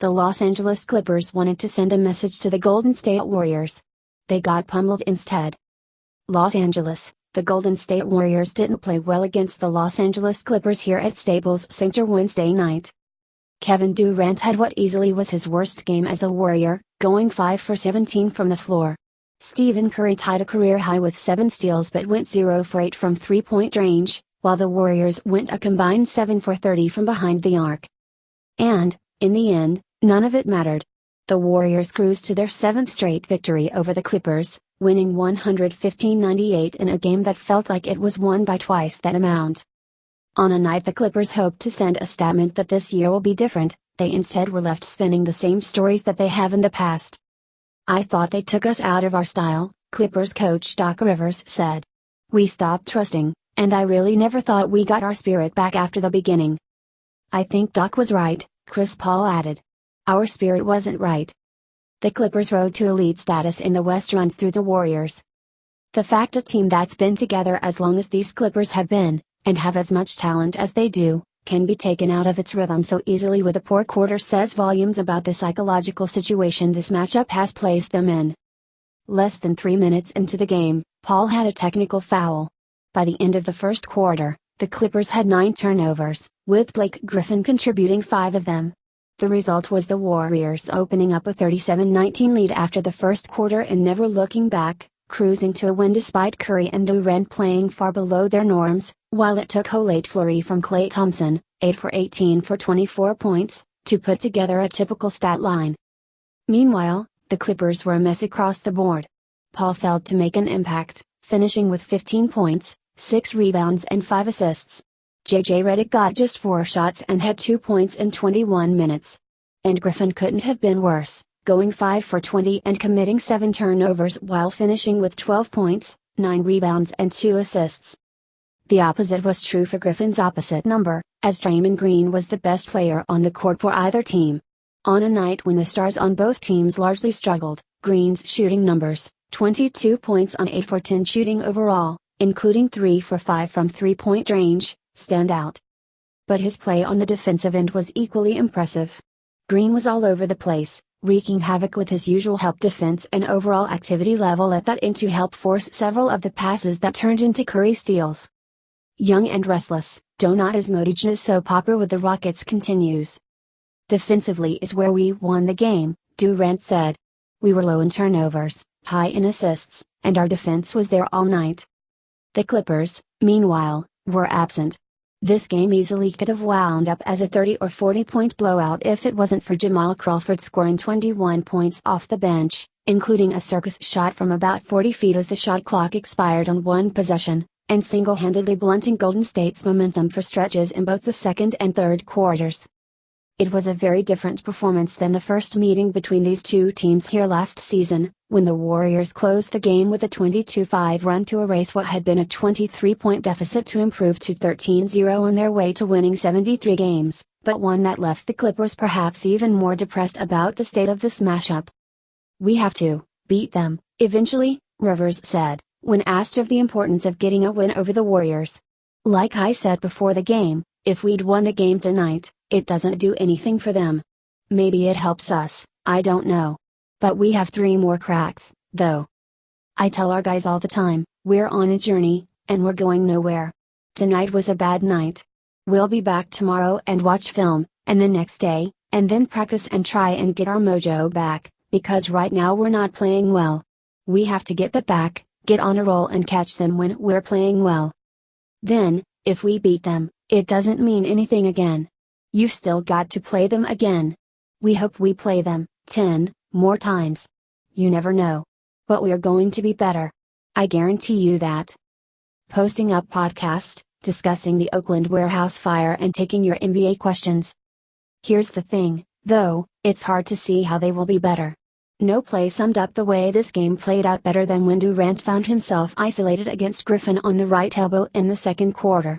The Los Angeles Clippers wanted to send a message to the Golden State Warriors. They got pummeled instead. Los Angeles, the Golden State Warriors didn't play well against the Los Angeles Clippers here at Staples Center Wednesday night. Kevin Durant had what easily was his worst game as a Warrior, going 5 for 17 from the floor. Stephen Curry tied a career high with 7 steals but went 0 for 8 from three-point range, while the Warriors went a combined 7 for 30 from behind the arc. And, in the end, none of it mattered. The Warriors cruised to their 7th straight victory over the Clippers, winning 115-98 in a game that felt like it was won by twice that amount. On a night the Clippers hoped to send a statement that this year will be different, they instead were left spinning the same stories that they have in the past. "I thought they took us out of our style," Clippers coach Doc Rivers said. "We stopped trusting, and I really never thought we got our spirit back after the beginning." "I think Doc was right," Chris Paul added. "Our spirit wasn't right." The Clippers' road to elite status in the West runs through the Warriors. The fact a team that's been together as long as these Clippers have been, and have as much talent as they do, can be taken out of its rhythm so easily with a poor quarter says volumes about the psychological situation this matchup has placed them in. Less than 3 minutes into the game, Paul had a technical foul. By the end of the first quarter, the Clippers had 9 turnovers, with Blake Griffin contributing 5 of them. The result was the Warriors opening up a 37-19 lead after the first quarter and never looking back, cruising to a win despite Curry and Durant playing far below their norms, while it took a late flurry from Klay Thompson, 8 for 18 for 24 points, to put together a typical stat line. Meanwhile, the Clippers were a mess across the board. Paul failed to make an impact, finishing with 15 points, 6 rebounds and 5 assists. JJ Redick got just 4 shots and had 2 points in 21 minutes. And Griffin couldn't have been worse, going 5 for 20 and committing 7 turnovers while finishing with 12 points, 9 rebounds and 2 assists. The opposite was true for Griffin's opposite number, as Draymond Green was the best player on the court for either team. On a night when the stars on both teams largely struggled, Green's shooting numbers, 22 points on 8 for 10 shooting overall, including 3 for 5 from three-point range, stand out. But his play on the defensive end was equally impressive. Green was all over the place, wreaking havoc with his usual help defense and overall activity level at that end to help force several of the passes that turned into Curry steals. Young and restless, Donatas Modich's soap opera with the Rockets continues. "Defensively is where we won the game," Durant said. "We were low in turnovers, high in assists, and our defense was there all night." The Clippers, meanwhile, were absent. This game easily could have wound up as a 30 or 40 point blowout if it wasn't for Jamal Crawford scoring 21 points off the bench, including a circus shot from about 40 feet as the shot clock expired on one possession, and single-handedly blunting Golden State's momentum for stretches in both the second and third quarters. It was a very different performance than the first meeting between these two teams here last season, when the Warriors closed the game with a 22-5 run to erase what had been a 23-point deficit to improve to 13-0 on their way to winning 73 games, but one that left the Clippers perhaps even more depressed about the state of this mashup. "We have to beat them, eventually," Rivers said, when asked of the importance of getting a win over the Warriors. "Like I said before the game, if we'd won the game tonight, it doesn't do anything for them. Maybe it helps us, I don't know. But we have 3 more cracks, though. I tell our guys all the time, we're on a journey, and we're going nowhere. Tonight was a bad night. We'll be back tomorrow and watch film, and the next day, and then practice and try and get our mojo back, because right now we're not playing well. We have to get that back, get on a roll and catch them when we're playing well. Then, if we beat them, it doesn't mean anything again. You've still got to play them again. We hope we play them 10 more times. You never know. But we're going to be better. I guarantee you that." Posting up podcast, discussing the Oakland warehouse fire and taking your NBA questions. Here's the thing, though, it's hard to see how they will be better. No play summed up the way this game played out better than when Durant found himself isolated against Griffin on the right elbow in the second quarter.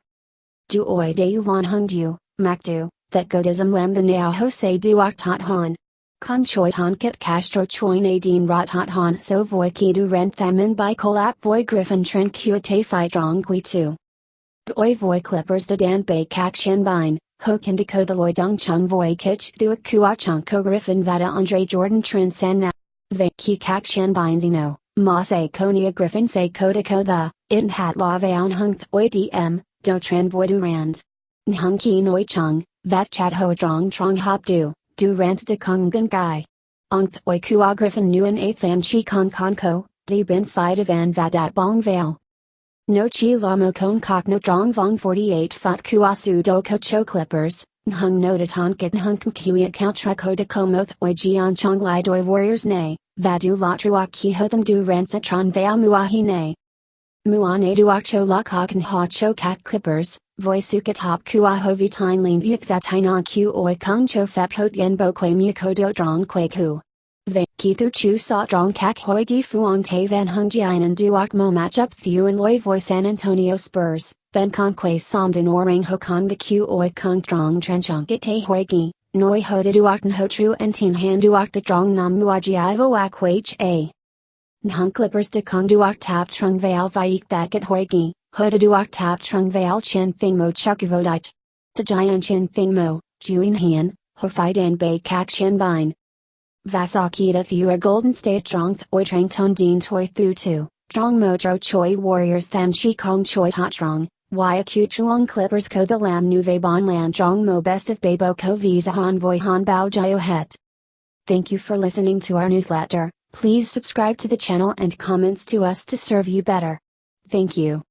"Du oi de lon hung du, macdu, that godism lam the now Jose duak tot hon. Con choi ton kit castro choi nadine rot hot hon so voi ki Durant thamin by colap voi Griffin tren kuate fi drong qui tu. Du oi voi Clippers de dan bay kak shin bine, Ho Kindiko the Loi Dung Chung Voi Kich Thua Kua Chung Ko Griffin Vada Andre Jordan Trin San Na. Ve Ki Kak Shan Bindino, Ma Se Konia Griffin Se Kodako the, In Hat La Vaon Hung Thoi Dm, Do Tran Voi Durant. Nhung Ki Noi Chung, Vat Chat Ho Drong Trong Hop Durant de Kung Gun Gai. Ong Thoi Kua Griffin Nguyen A Tham Chi Kong Kon Ko, Di Bin Phi Van Vadat Bong Vale. No Chi La Mo Kon Kok No Drong Vong 48 Fat Kua Su Do Ko Cho Clippers, Nhung No De Ton Kit Hung Kui Account Trako De Komoth Oi Jian Chong Lai Doi Warriors Nay, Vadu La Truak Ki Hotham Durant Satron Vale Muahi Nay. Muane Duak Cho La Kok and Ha Cho Cat Clippers, Voi Sukat Hop Kua Hovi Tine Lin Yuk Vat Hainan Q Oi Kung Cho Fep Hot Yen Bo Kwe Mukodo Drong Kwe Ku. Ve Ki Thu Chu Sa Drong Kak Hoi Gi Fuang Te Van Hung Jian and Duak Mo Match Up Thu and Loi Voi San Antonio Spurs, Ben Con Kwe Somden Orang Ho Kong the Q Oi Kung Drong Trenchong Git Te Hoi Gi, Noi Ho De Duak and Ho Tru and Tin Han Duak De Drong Nam Muaji Ivo Wak Wach A. Nhung Clippers De Kong Duak Tap Trung Vale Vaik Dak at Hoi Gi, Ho De Duak Tap Trung Vale Chen Thing Mo Chuk Vodich. Tajayan Chen Thing Mo, Juin Han, Ho Phi Dan Bay Kak Shan Bine. Vasakita Thua Golden State Drong Thoi Trang Ton Dean Toi Thu Tu, Drong Mojo Choi Warriors Tham Chi Kong Choi Tot Drong, Waiaku Chuang Clippers Ko The Lam Nuve Bon Lan Drong Mo Best of Babo Ko Visa Han Voi Han Bao Jio Het. Thank you for listening to our newsletter. Please subscribe to the channel and comments to us to serve you better. Thank you.